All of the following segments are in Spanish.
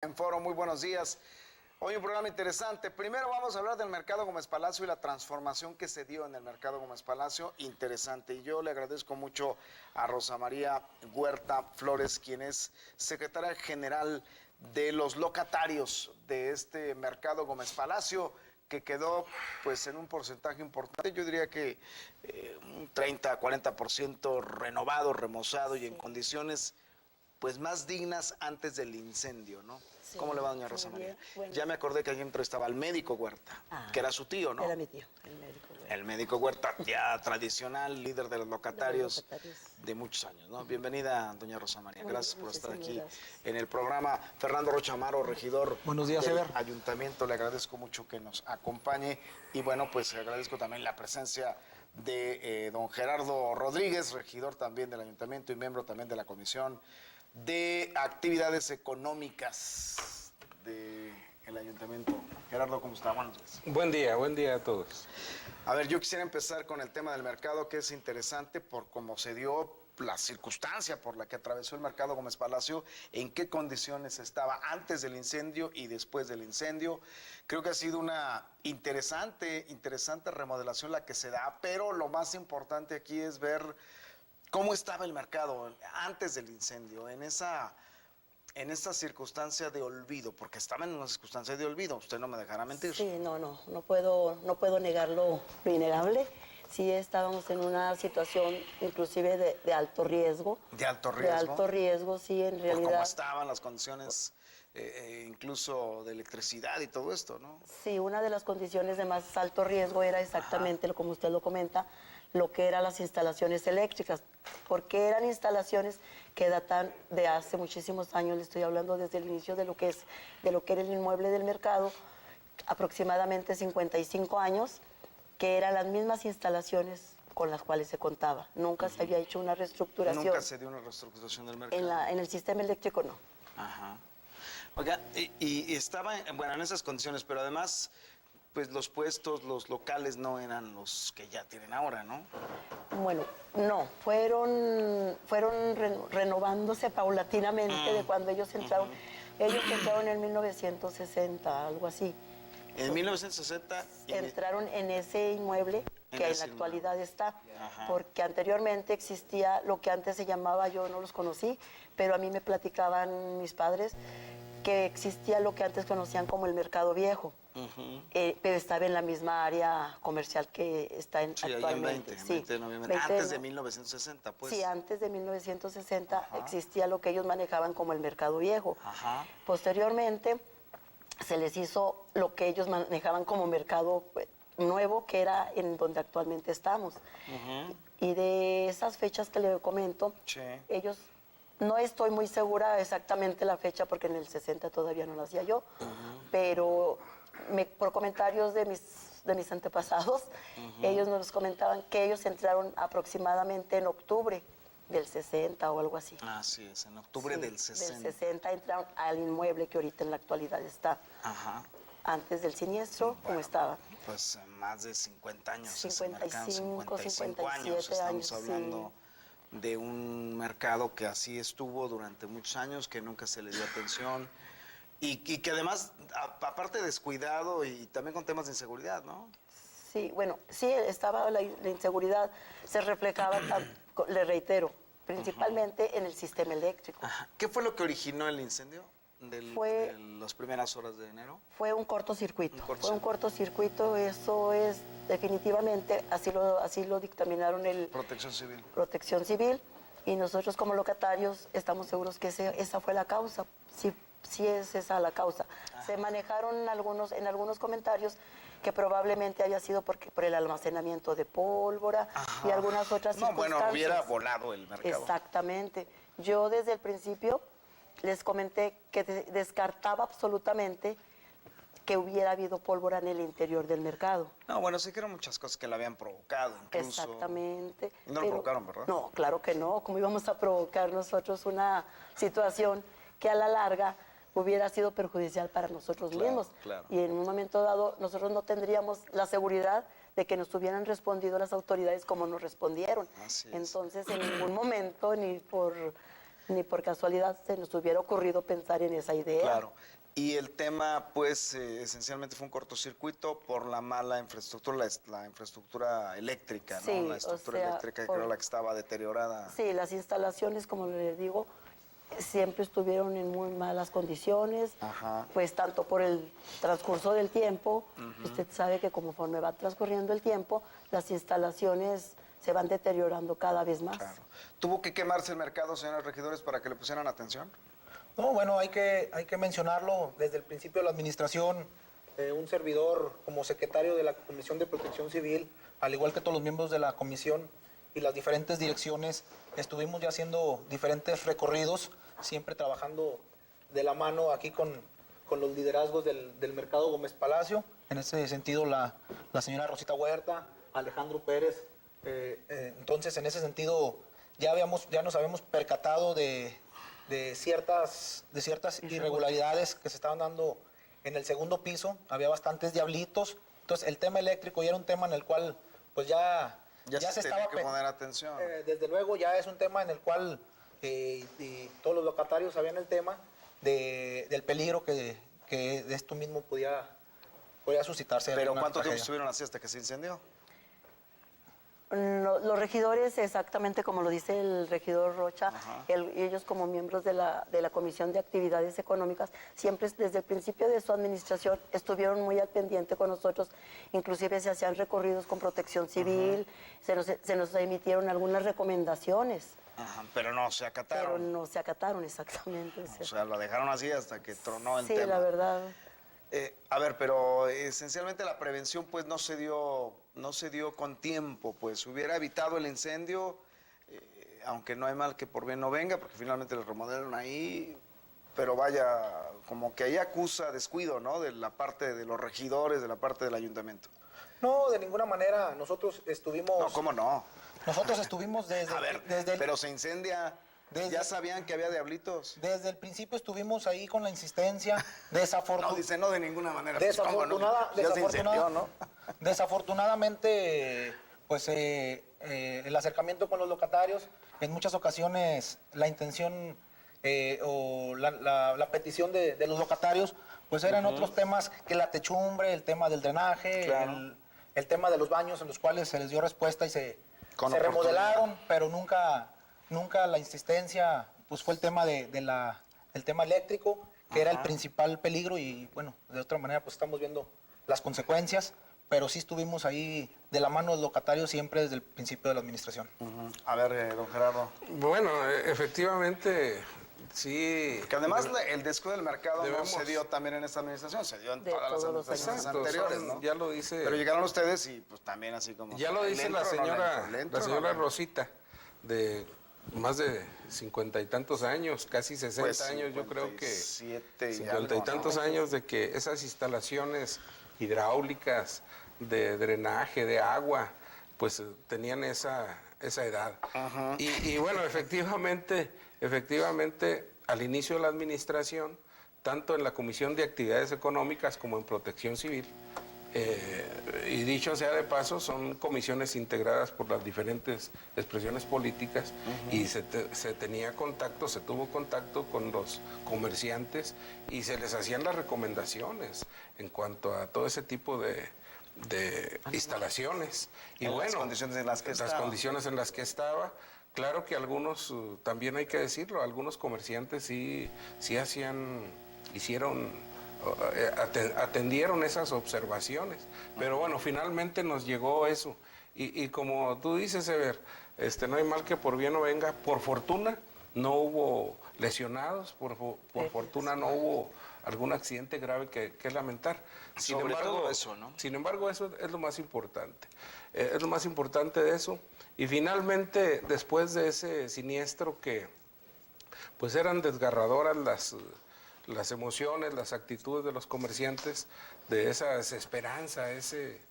En Foro, muy buenos días. Hoy un programa interesante. Primero vamos a hablar del Mercado Gómez Palacio y la transformación que se dio en el Mercado Gómez Palacio. Interesante. Y yo le agradezco mucho a Rosa María Huerta Flores, quien es secretaria general de los locatarios de este Mercado Gómez Palacio, que quedó pues en un porcentaje importante. Yo diría que un 30-40% renovado, remozado y en condiciones pues más dignas antes del incendio, ¿no? Sí, ¿Cómo le va, doña Rosa María? Bueno. Ya me acordé que allí dentro estaba el médico Huerta, que era su tío, ¿no? Era mi tío, el médico Huerta. El médico Huerta, ya tradicional, líder de los locatarios de muchos años, ¿no? Bienvenida, doña Rosa María. Gracias por estar aquí en el programa. Fernando Rocha Amaro, regidor Buenos días, del Ever. ayuntamiento, le agradezco mucho que nos acompañe. Y bueno, pues agradezco también la presencia de don Gerardo Rodríguez, regidor también del ayuntamiento y miembro también de la comisión de actividades económicas del ayuntamiento. Gerardo, ¿cómo está? Buenos días. Buen día a todos. A ver, yo quisiera empezar con el tema del mercado, que es interesante por cómo se dio la circunstancia por la que atravesó el Mercado Gómez Palacio, en qué condiciones estaba antes del incendio y después del incendio. Creo que ha sido una interesante remodelación la que se da, pero lo más importante aquí es ver cómo estaba el mercado antes del incendio, en esta circunstancia de olvido, porque estaba en una circunstancia de olvido, usted no me dejará mentir. Sí, no puedo negar lo innegable. Sí estábamos en una situación inclusive de alto riesgo. ¿De alto riesgo? De alto riesgo, sí, en realidad. Por cómo estaban las condiciones, incluso de electricidad y todo esto, ¿no? Sí, una de las condiciones de más alto riesgo era exactamente, como usted lo comenta, lo que eran las instalaciones eléctricas, porque eran instalaciones que datan de hace muchísimos años. Le estoy hablando desde el inicio de lo que era el inmueble del mercado, aproximadamente 55 años, que eran las mismas instalaciones con las cuales se contaba. Nunca se había hecho una reestructuración. Nunca se dio una reestructuración del mercado. En el sistema eléctrico no. Ajá. Oiga, y estaba, bueno, en esas condiciones, pero además, pues los puestos, los locales no eran los que ya tienen ahora, ¿no? Bueno, no, fueron renovándose paulatinamente de cuando ellos entraron. Ellos entraron en 1960, algo así. En 1960... Entraron en ese inmueble que en la actualidad está, porque anteriormente existía lo que antes se llamaba, yo no los conocí, pero a mí me platicaban mis padres, que existía lo que antes conocían como el Mercado Viejo, pero estaba en la misma área comercial que está actualmente. En 20 de noviembre, antes de 1960, pues. Sí, antes de 1960 existía lo que ellos manejaban como el Mercado Viejo. Posteriormente se les hizo lo que ellos manejaban como Mercado Nuevo, que era en donde actualmente estamos. Y de esas fechas que le comento, ellos... No estoy muy segura exactamente la fecha porque en el 60 todavía no nacía yo, pero por comentarios de mis antepasados, ellos nos comentaban que ellos entraron aproximadamente en octubre del 60 o algo así. Así es, en octubre del 60. Del 60 entraron al inmueble que ahorita en la actualidad está. Antes del siniestro, ¿cómo estaba? Pues más de 50 años. 55 años estamos hablando. Sí. De un mercado que así estuvo durante muchos años, que nunca se le dio atención y que además, aparte descuidado y también con temas de inseguridad, ¿no? Sí, bueno, sí estaba la inseguridad, se reflejaba, le reitero, principalmente en el sistema eléctrico. ¿Qué fue lo que originó el incendio de las primeras horas de enero? Fue un cortocircuito. Fue un cortocircuito, eso es definitivamente, así lo dictaminaron Protección Civil, y nosotros como locatarios estamos seguros que esa fue la causa, sí es esa la causa. Se manejaron en algunos comentarios que probablemente haya sido por el almacenamiento de pólvora y algunas otras circunstancias. Bueno, hubiera volado el mercado. Exactamente. Yo desde el principio les comenté que descartaba absolutamente que hubiera habido pólvora en el interior del mercado. No, bueno, sí que eran muchas cosas que la habían provocado, incluso. Exactamente. Y no lo provocaron, ¿verdad? No, claro que no. ¿Cómo íbamos a provocar nosotros una situación que a la larga hubiera sido perjudicial para nosotros mismos? Claro. Y en un momento dado nosotros no tendríamos la seguridad de que nos hubieran respondido las autoridades como nos respondieron. Así es. Entonces, en ningún momento, ni por Ni por casualidad se nos hubiera ocurrido pensar en esa idea. Claro. Y el tema, pues, esencialmente fue un cortocircuito por la mala infraestructura, la infraestructura eléctrica, Sí, ¿no? La estructura eléctrica que era la que estaba deteriorada. Sí, las instalaciones, como les digo, siempre estuvieron en muy malas condiciones, Ajá. pues tanto por el transcurso del tiempo, usted sabe que conforme va transcurriendo el tiempo, las instalaciones se van deteriorando cada vez más. Claro. ¿Tuvo que quemarse el mercado, señores regidores, para que le pusieran atención? No, bueno, hay que mencionarlo desde el principio de la administración. Un servidor como secretario de la Comisión de Protección Civil, al igual que todos los miembros de la comisión y las diferentes direcciones, estuvimos ya haciendo diferentes recorridos, siempre trabajando de la mano aquí con los liderazgos del mercado Gómez Palacio. En ese sentido, la señora Rosita Huerta, Alejandro Pérez. Entonces, en ese sentido, ya nos habíamos percatado de ciertas irregularidades que se estaban dando en el segundo piso. Había bastantes diablitos. Entonces, el tema eléctrico ya era un tema en el cual, pues ya se tenía estaba que poner atención. Desde luego, ya es un tema en el cual todos los locatarios sabían el tema del peligro que de esto mismo podía suscitarse. ¿Pero alguna cuánto tiempo tragedia. estuvieron así hasta que se incendió? Los regidores, exactamente como lo dice el regidor Rocha, ellos como miembros de la Comisión de Actividades Económicas, siempre desde el principio de su administración estuvieron muy al pendiente con nosotros, inclusive se hacían recorridos con Protección Civil, se nos emitieron algunas recomendaciones. Ajá, pero no se acataron. Pero no se acataron, exactamente. O sea, lo dejaron así hasta que tronó el sí, tema. la verdad. A ver, pero esencialmente la prevención pues no se dio con tiempo, pues hubiera evitado el incendio, aunque no hay mal que por bien no venga, porque finalmente lo remodelaron ahí, pero vaya, como que ahí acusa descuido, ¿no? De la parte de los regidores, de la parte del ayuntamiento. No, de ninguna manera. Nosotros estuvimos... No, ¿cómo no? Nosotros estuvimos desde... A ver, pero se incendia... ¿Ya sabían que había diablitos? Desde el principio estuvimos ahí con la insistencia. No, dice no de ninguna manera. Pues, ¿cómo no? Ya se incendió, ¿no? Desafortunadamente, pues el acercamiento con los locatarios, en muchas ocasiones la intención o la petición de los locatarios, pues eran otros temas que la techumbre, el tema del drenaje, claro. el tema de los baños en los cuales se les dio respuesta y se remodelaron, pero nunca la insistencia, pues fue el tema del tema eléctrico, que era el principal peligro y bueno, de otra manera pues estamos viendo las consecuencias, pero sí estuvimos ahí de la mano del locatario siempre desde el principio de la administración. A ver, don Gerardo. Bueno, efectivamente, sí. Que además el descuido del mercado no se dio también en esta administración, se dio en todas las administraciones anteriores, ¿no? Ya lo dice. Pero llegaron ustedes y pues también así como... Ya lo dice la señora Rosita, de más de 50 y tantos años, casi 60 Pues, años, yo creo que 50 y tantos años de que esas instalaciones hidráulicas de drenaje, de agua, pues tenían esa edad. Y bueno, efectivamente, al inicio de la administración, tanto en la Comisión de Actividades Económicas como en Protección Civil, y dicho sea de paso, son comisiones integradas por las diferentes expresiones políticas y se tuvo contacto con los comerciantes y se les hacían las recomendaciones en cuanto a todo ese tipo de instalaciones. Y bueno, las condiciones en las que estaba. Claro que algunos, también hay que decirlo, algunos comerciantes sí atendieron esas observaciones, pero bueno, finalmente nos llegó eso. Y como tú dices, Ever, no hay mal que por bien no venga. Por fortuna no hubo lesionados, por fortuna no hubo algún accidente grave que lamentar. Sin embargo, eso es lo más importante. Es lo más importante de eso. Y finalmente, después de ese siniestro que pues eran desgarradoras las emociones, las actitudes de los comerciantes, de esa desesperanza, ese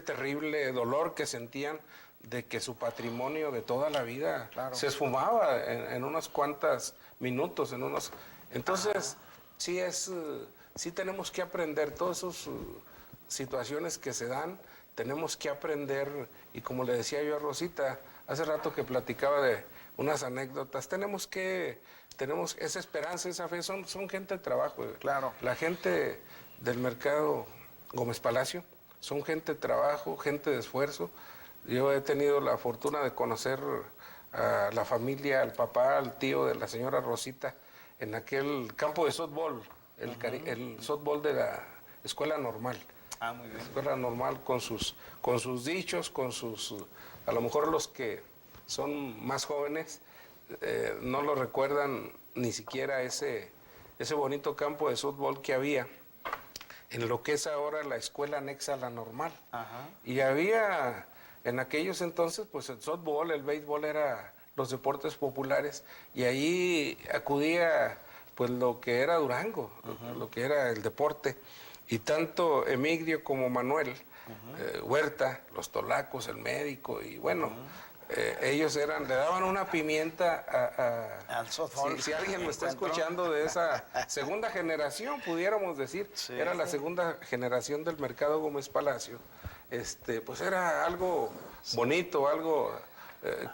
terrible dolor que sentían de que su patrimonio de toda la vida se esfumaba en unos cuantos minutos, Entonces, sí tenemos que aprender todas esas situaciones que se dan, tenemos que aprender, y como le decía yo a Rosita, hace rato que platicaba de unas anécdotas. Tenemos esa esperanza, esa fe, son gente de trabajo. Claro. La gente del mercado Gómez Palacio son gente de trabajo, gente de esfuerzo. Yo he tenido la fortuna de conocer a la familia, al papá, al tío de la señora Rosita, en aquel campo de softball, el softball de la escuela normal. Ah, muy bien. Escuela normal con sus dichos, a lo mejor los que son más jóvenes no lo recuerdan ni siquiera ese bonito campo de softball que había en lo que es ahora la escuela anexa a la normal. Ajá. Y había en aquellos entonces, pues el softball, el béisbol era los deportes populares, y ahí acudía pues lo que era Durango, lo que era el deporte. Y tanto Emigdio como Manuel, Huerta, los tolacos, el médico, y bueno, ellos le daban una pimienta al softball. Si alguien me está escuchando de esa segunda generación, pudiéramos decir, era la segunda generación del mercado Gómez Palacio, pues era algo bonito, algo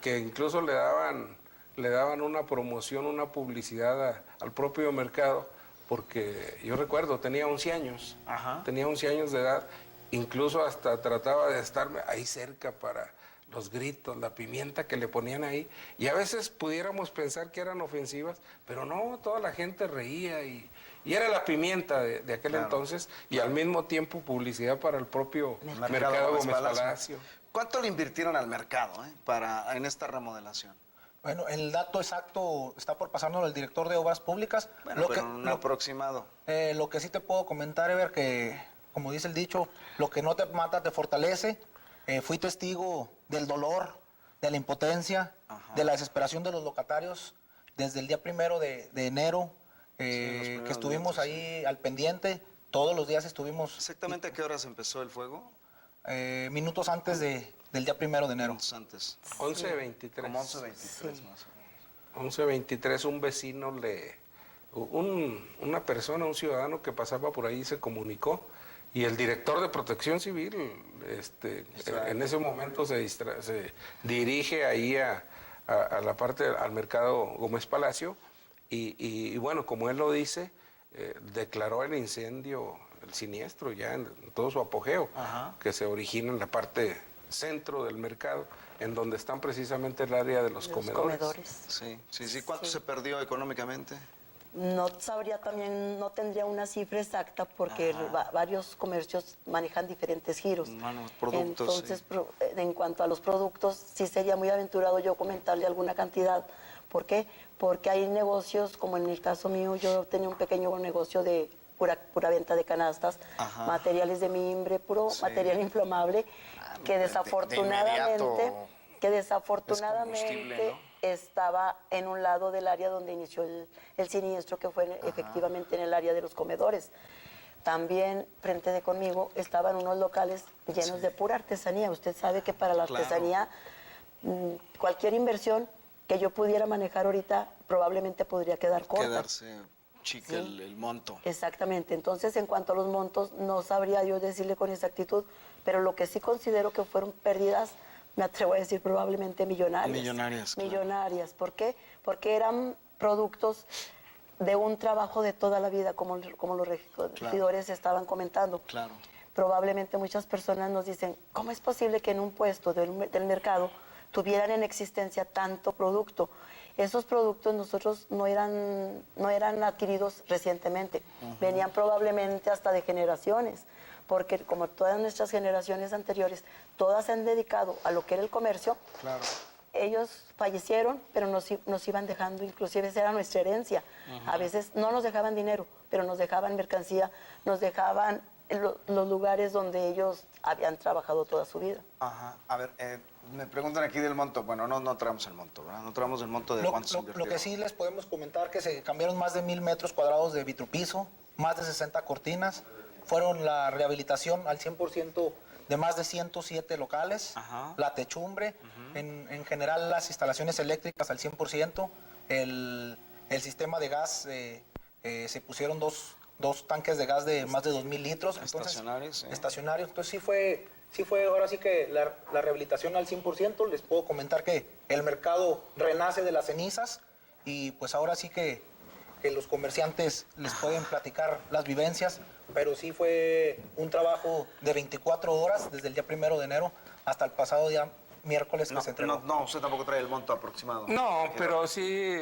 que incluso le daban una promoción, una publicidad al propio mercado, porque yo recuerdo, tenía 11 años, tenía 11 años de edad, incluso hasta trataba de estarme ahí cerca para los gritos, la pimienta que le ponían ahí, y a veces pudiéramos pensar que eran ofensivas, pero no, toda la gente reía, y era la pimienta de aquel entonces, y al mismo tiempo publicidad para el propio mercado Gómez Palacio. ¿Cuánto le invirtieron al mercado en esta remodelación? Bueno, el dato exacto está por pasarnos al director de Obras Públicas. Bueno, pero un aproximado. Lo que sí te puedo comentar, Ever, que como dice el dicho, lo que no te mata te fortalece. Fui testigo del dolor, de la impotencia, de la desesperación de los locatarios desde el día 1 de enero, que estuvimos ahí al pendiente. Todos los días estuvimos... ¿Exactamente a qué horas empezó el fuego? Minutos antes del día 1 de enero. Minutos antes. 11:23. Como 11:23 más o menos. 11:23, un vecino una persona, un ciudadano que pasaba por ahí se comunicó, y el director de Protección Civil en ese momento se dirige ahí a la parte, al mercado Gómez Palacio, y bueno, como él lo dice, declaró el incendio, el siniestro ya en todo su apogeo, que se origina en la parte centro del mercado, en donde están precisamente el área de los comedores. Sí. ¿Cuánto se perdió económicamente? No sabría también, no tendría una cifra exacta porque varios comercios manejan diferentes giros. Productos, entonces, en cuanto a los productos, sí sería muy aventurado yo comentarle alguna cantidad. ¿Por qué? Porque hay negocios, como en el caso mío, yo tenía un pequeño negocio de pura venta de canastas, materiales de mimbre, puro material inflamable, que desafortunadamente estaba en un lado del área donde inició el siniestro, que fue efectivamente en el área de los comedores. También frente de conmigo estaban unos locales llenos de pura artesanía. Usted sabe que para la artesanía cualquier inversión que yo pudiera manejar ahorita probablemente podría quedar corta. Quedarse chica el monto. Exactamente. Entonces, en cuanto a los montos, no sabría yo decirle con exactitud, pero lo que sí considero que fueron pérdidas, me atrevo a decir probablemente millonarias. Millonarias, claro. Millonarias. ¿Por qué? Porque eran productos de un trabajo de toda la vida, como los regidores estaban comentando. Claro. Probablemente muchas personas nos dicen, ¿cómo es posible que en un puesto del mercado tuvieran en existencia tanto producto? Esos productos nosotros no eran adquiridos recientemente, venían probablemente hasta de generaciones, porque como todas nuestras generaciones anteriores, todas se han dedicado a lo que era el comercio. Claro. Ellos fallecieron, pero nos iban dejando, inclusive esa era nuestra herencia. A veces no nos dejaban dinero, pero nos dejaban mercancía, nos dejaban los lugares donde ellos habían trabajado toda su vida. A ver, me preguntan aquí del monto. Bueno, no traemos el monto, ¿verdad? No traemos el monto de cuánto se invirtió. Lo que sí les podemos comentar que se cambiaron más de 1,000 metros cuadrados de vitropiso, más de 60 cortinas, fueron la rehabilitación al 100% de más de 107 locales, la techumbre, en general las instalaciones eléctricas al 100%, el sistema de gas, se pusieron dos tanques de gas de más de 2,000 litros. Estacionarios. Estacionarios. Entonces sí fue sí fue ahora sí que la rehabilitación al 100%. Les puedo comentar que el mercado renace de las cenizas y pues ahora sí que los comerciantes les pueden platicar las vivencias, pero sí fue un trabajo de 24 horas desde el día 1 de enero hasta el pasado día miércoles que se entregó. No, usted tampoco trae el monto aproximado. No, pero sí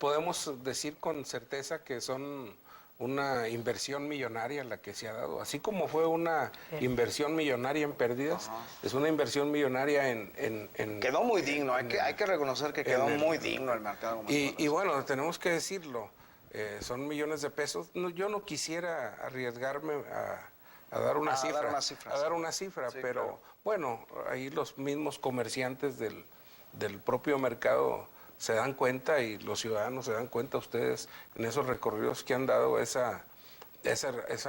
podemos decir con certeza que son una inversión millonaria la que se ha dado. Así como fue una inversión millonaria en pérdidas, es una inversión millonaria en Quedó muy digno, hay que reconocer que quedó muy digno el mercado. y bueno, tenemos que decirlo, son millones de pesos. No, yo no quisiera arriesgarme a dar una cifra. A dar una cifra, sí, pero claro. bueno, ahí los mismos comerciantes del propio mercado se dan cuenta y los ciudadanos se dan cuenta, ustedes en esos recorridos que han dado esa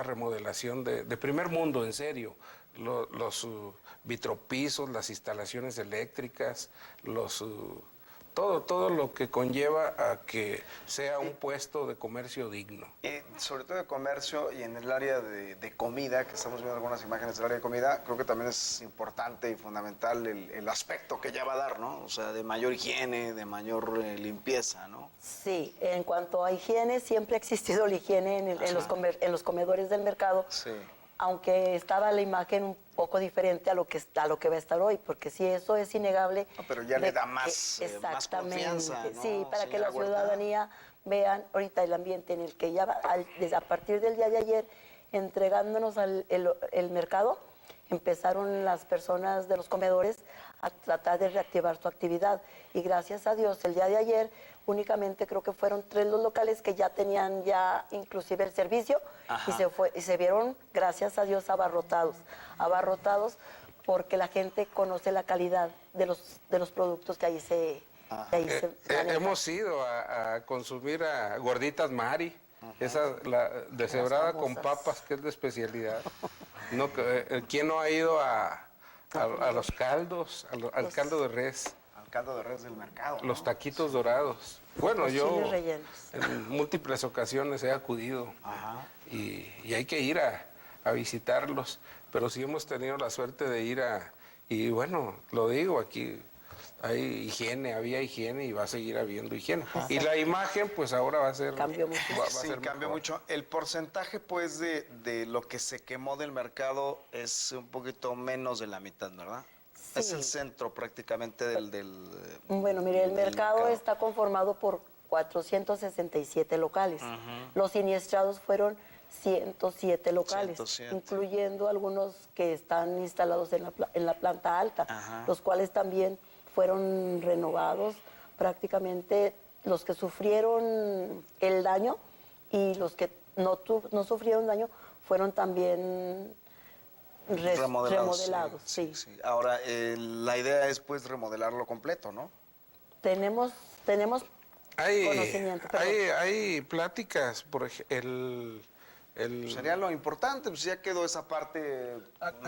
remodelación de primer mundo, en serio. Los vitropisos, las instalaciones eléctricas, todo lo que conlleva a que sea un puesto de comercio digno. Sobre todo de comercio y en el área de comida, que estamos viendo algunas imágenes del área de comida, creo que también es importante y fundamental el aspecto que ya va a dar, ¿no? O sea, de mayor higiene, de mayor limpieza, ¿no? Sí, en cuanto a higiene, siempre ha existido la higiene en los comedores del mercado. Sí. Aunque estaba la imagen un poco diferente a lo que va a estar hoy, porque sí, eso es innegable. No, pero ya le da más, exactamente, más confianza, ¿no? sí, para que la Señora Huerta. ciudadanía vean ahorita el ambiente en el que ya va, desde a partir del día de ayer, entregándonos el mercado, empezaron las personas de los comedores a tratar de reactivar su actividad. Y gracias a Dios, el día de ayer únicamente creo que fueron 3 los locales que ya tenían ya inclusive el servicio y se vieron, gracias a Dios, abarrotados porque la gente conoce la calidad de los productos que ahí se manejan. Hemos ido a consumir a Gorditas Mari, esa la deshebrada con papas, que es de especialidad. No, ¿quién no ha ido a los caldos, al caldo de res? Al caldo de res del mercado, ¿no? Los taquitos dorados. Bueno, Los yo chiles rellenos. en múltiples ocasiones he acudido y hay que ir a visitarlos, pero sí hemos tenido la suerte de ir y bueno, lo digo, aquí hay higiene, había higiene y va a seguir habiendo higiene. Y la imagen, pues ahora va a ser... Cambió mucho. va a Sí, ser cambió mejor. mucho. El porcentaje, pues, de lo que se quemó del mercado es un poquito menos de la mitad, ¿verdad? Sí. Es el centro prácticamente del Bueno, mire, el del mercado está conformado por 467 locales. Los siniestrados fueron 107 locales, 107. incluyendo algunos que están instalados en la planta alta, los cuales también fueron renovados prácticamente los que sufrieron el daño y los que no sufrieron daño fueron también remodelados. Sí. Ahora, la idea es, pues, remodelarlo completo, ¿no? Tenemos conocimiento. Perdón. Hay pláticas, por ejemplo, Sería lo importante, pues ya quedó esa parte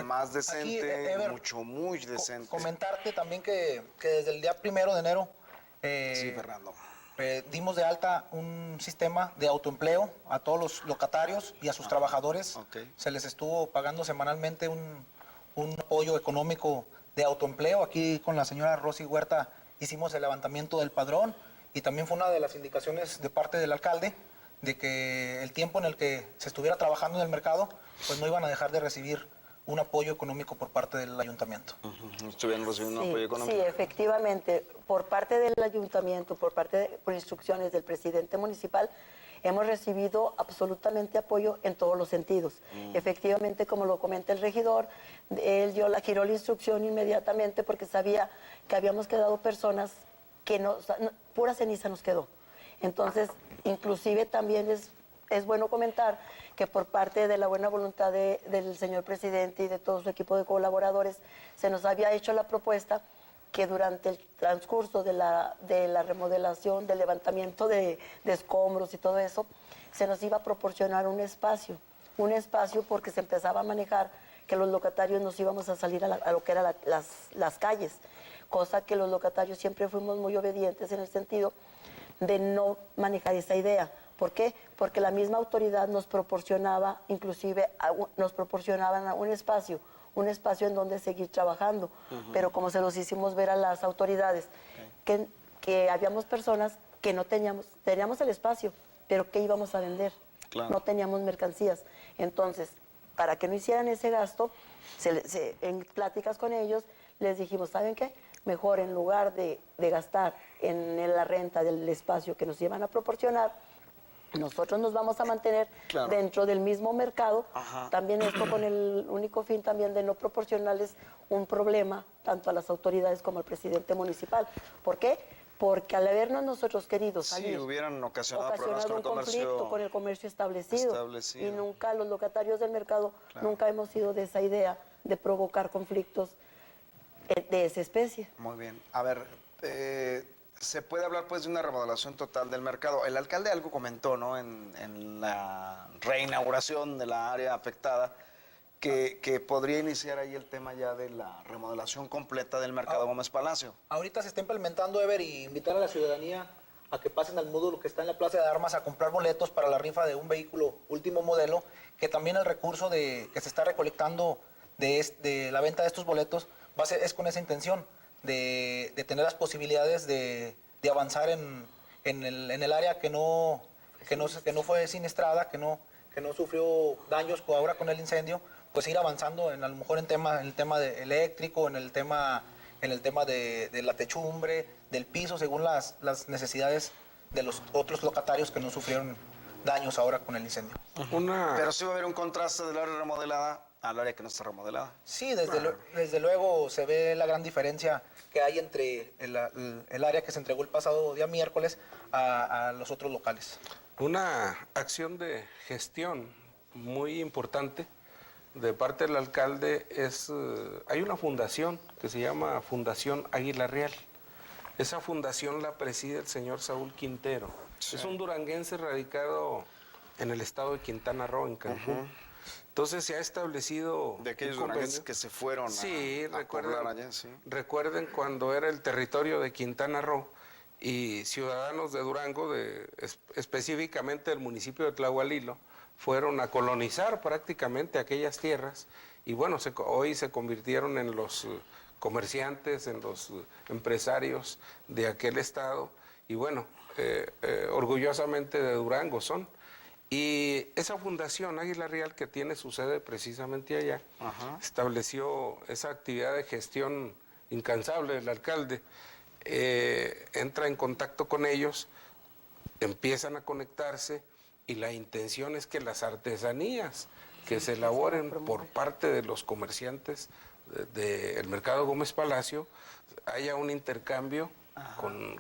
más decente, Ever, muy decente. Comentarte también que desde el día 1 de enero Sí, Fernando. dimos de alta un sistema de autoempleo a todos los locatarios y a sus trabajadores. ok. Se les estuvo pagando semanalmente un apoyo económico de autoempleo. Aquí con la señora Rosy Huerta hicimos el levantamiento del padrón y también fue una de las indicaciones de parte del alcalde de que el tiempo en el que se estuviera trabajando en el mercado, pues no iban a dejar de recibir un apoyo económico por parte del ayuntamiento. Estuvieron recibiendo un apoyo económico. Sí, efectivamente, por parte del ayuntamiento, por instrucciones del presidente municipal, hemos recibido absolutamente apoyo en todos los sentidos. Efectivamente, como lo comenta el regidor, él giró la instrucción inmediatamente porque sabía que habíamos quedado personas que pura ceniza nos quedó. Entonces, inclusive también es bueno comentar que por parte de la buena voluntad del señor presidente y de todo su equipo de colaboradores, se nos había hecho la propuesta que durante el transcurso de la remodelación, del levantamiento de escombros y todo eso, se nos iba a proporcionar un espacio porque se empezaba a manejar que los locatarios nos íbamos a salir a lo que eran las calles, cosa que los locatarios siempre fuimos muy obedientes en el sentido de no manejar esa idea. ¿Por qué? Porque la misma autoridad nos proporcionaba, inclusive nos proporcionaban un espacio un espacio en donde seguir trabajando. Pero como se los hicimos ver a las autoridades, que habíamos personas que no teníamos el espacio, pero ¿qué íbamos a vender? Claro. No teníamos mercancías. Entonces, para que no hicieran ese gasto, en pláticas con ellos, les dijimos, ¿saben qué? Mejor en lugar de gastar en la renta del espacio que nos iban a proporcionar, nosotros nos vamos a mantener dentro del mismo mercado. También esto con el único fin también de no proporcionarles un problema tanto a las autoridades como al presidente municipal. ¿Por qué? Porque al habernos nosotros querido salir, Sí, hubieran ocasionado problemas con un el comercio conflicto con el comercio establecido. Y nunca, los locatarios del mercado, nunca hemos sido de esa idea de provocar conflictos de esa especie. Muy bien. A ver, se puede hablar pues de una remodelación total del mercado. El alcalde algo comentó, ¿no? En la reinauguración de la área afectada, que podría iniciar ahí el tema ya de la remodelación completa del mercado Gómez Palacio. Ahorita se está implementando, Ever, y invitar a la ciudadanía a que pasen al módulo que está en la Plaza de Armas a comprar boletos para la rifa de un vehículo último modelo, que también el recurso que se está recolectando de la venta de estos boletos es con esa intención de tener las posibilidades de avanzar en el área que no fue siniestrada, que no sufrió daños ahora con el incendio, pues ir avanzando a lo mejor en el tema eléctrico, en el tema de la techumbre, del piso, según las necesidades de los otros locatarios que no sufrieron daños ahora con el incendio. Pero sí va a haber un contraste del área remodelada al área que no está remodelada. Sí, desde luego se ve la gran diferencia que hay entre el área que se entregó el pasado día miércoles a los otros locales. Una acción de gestión muy importante de parte del alcalde hay una fundación que se llama Fundación Águila Real. Esa fundación la preside el señor Saúl Quintero. Sí. Es un duranguense radicado en el estado de Quintana Roo, en Cancún. Entonces se ha establecido... De aquellos duranguenses que se fueron a poblar allá, sí. Recuerden cuando era el territorio de Quintana Roo y ciudadanos de Durango, específicamente del municipio de Tlahualilo, fueron a colonizar prácticamente aquellas tierras y bueno, hoy se convirtieron en los comerciantes, en los empresarios de aquel estado y bueno, orgullosamente de Durango son. Y esa fundación Águila Real, que tiene su sede precisamente allá, estableció esa actividad de gestión incansable del alcalde, entra en contacto con ellos, empiezan a conectarse y la intención es que las artesanías que se elaboren por parte de los comerciantes del mercado Gómez Palacio haya un intercambio con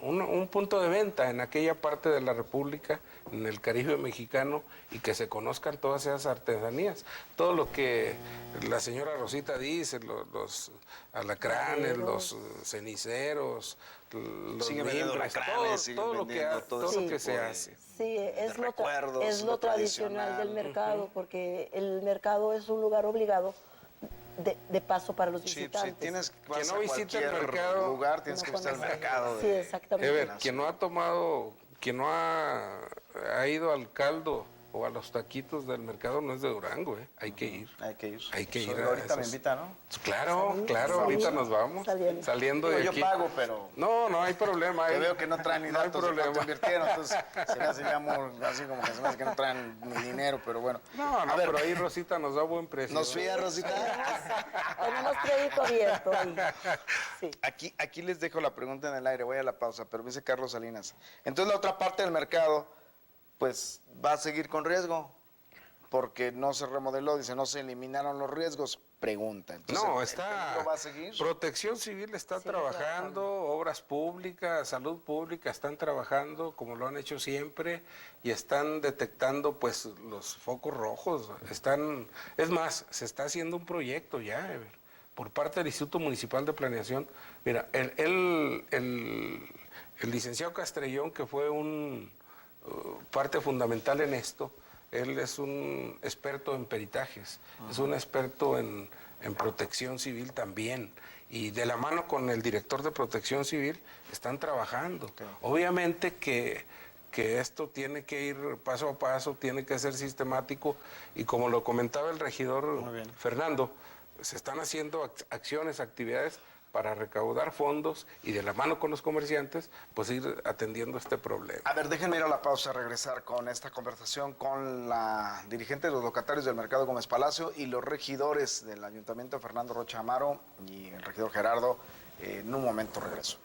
un punto de venta en aquella parte de la República, en el Caribe mexicano, y que se conozcan todas esas artesanías. Todo lo que la señora Rosita dice, los alacranes, los ceniceros, los mimbres, todo lo que se hace. Sí, es lo tradicional del mercado, porque el mercado es un lugar obligado de paso para los visitantes. Sí, tienes que no visite el mercado, lugar, tienes que visitar el mercado. Sí, exactamente. Quien no ha ido al caldo o a los taquitos del mercado no es de Durango, Hay que ir. Hay que ir. Hay que ir. Ahorita me invita, ¿no? Claro, ahorita nos vamos. Saliendo de aquí. Yo pago, pero... No hay problema. Te veo que no traen ni datos de cuánto invirtieron, entonces se me hace así como que se me hace que no traen ni dinero, pero bueno. Pero ahí Rosita nos da buen precio. ¿Nos fía, Rosita? Tenemos crédito abierto ahí. Sí. Aquí les dejo la pregunta en el aire, voy a la pausa, pero me dice Carlos Salinas. Entonces la otra parte del mercado, pues va a seguir con riesgo, porque no se remodeló, dice, no se eliminaron los riesgos, pregunta. Entonces, no, ¿va a seguir? Protección Civil está trabajando, obras públicas, salud pública están trabajando como lo han hecho siempre y están detectando pues los focos rojos. Es más, se está haciendo un proyecto ya, por parte del Instituto Municipal de Planeación. Mira, el licenciado Castrellón, que fue parte fundamental en esto, él es un experto en peritajes, es un experto en protección civil también, y de la mano con el director de protección civil están trabajando. Obviamente que que esto tiene que ir paso a paso, tiene que ser sistemático y como lo comentaba el regidor Fernando, se están haciendo acciones, actividades para recaudar fondos y de la mano con los comerciantes, pues ir atendiendo este problema. A ver, déjenme ir a la pausa, regresar con esta conversación con la dirigente de los locatarios del Mercado Gómez Palacio y los regidores del Ayuntamiento, Fernando Rocha Amaro y el regidor Gerardo. En un momento regreso.